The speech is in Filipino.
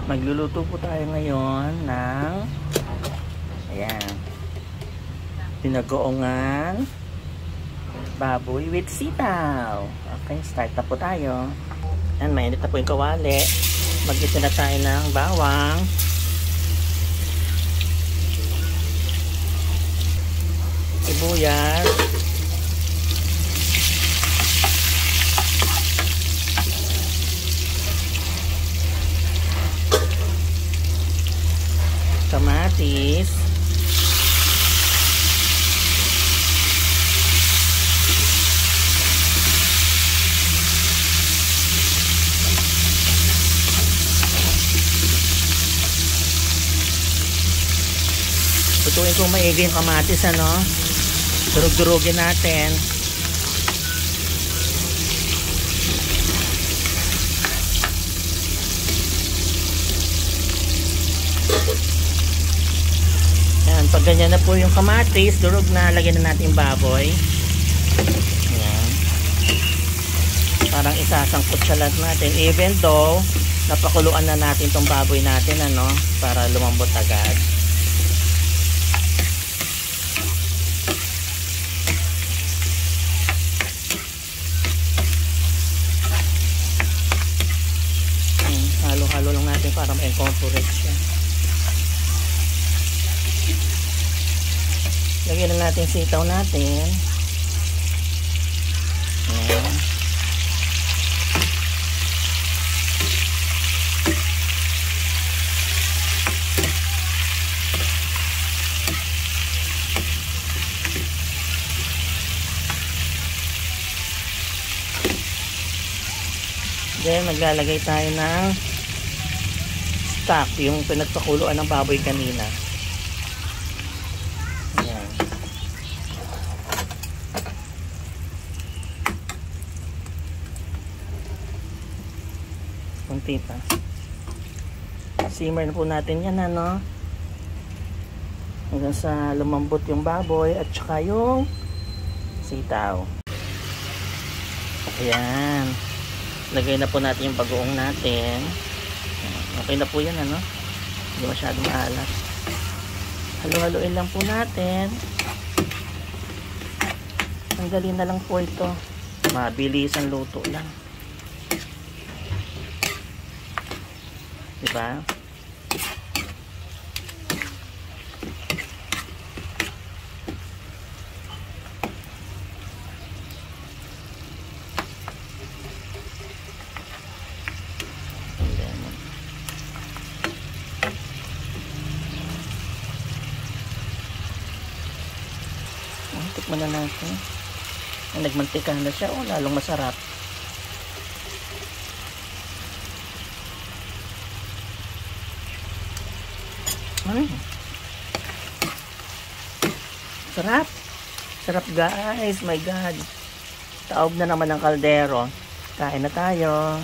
Magluluto po tayo ngayon ng ayan, pinagoongan baboy with sitaw. Okay, start na po tayo. Ayan, mainit na po yung kawali. Mag-isa na tayo ng bawang, sibuyas, kamatis, tutuin kong maigi yung kamatis, ano, durug-durugin natin. Pag ganyan na po yung kamatis, durog na, lagyan na natin yung baboy. Ayan. Parang isasangkot sa lahat natin. Even though, napakuluan na natin tong baboy natin, ano, para lumambot agad. Halo-halo lang natin para ma-incorporate siya. Lagyan na natin sitaw natin. Ayan. Then maglalagay tayo ng stock, yung pinagpakuluan ng baboy kanina. Kunti pa. Simmer na po natin yan, ano, hanggang sa lumambot yung baboy at saka yung sitaw. Ayan, lagay na po natin yung bagoong natin. Okay na po yan, ano, hindi masyadong maalat. Halo-haloin lang po natin. Ang dali na lang po ito, mabilis ang luto lang. Diba? Tikman na natin. Nagmantika na siya, o lalong masarap. Sarap. Sarap, guys. My God. Taob na naman ang kaldero. Kain na tayo.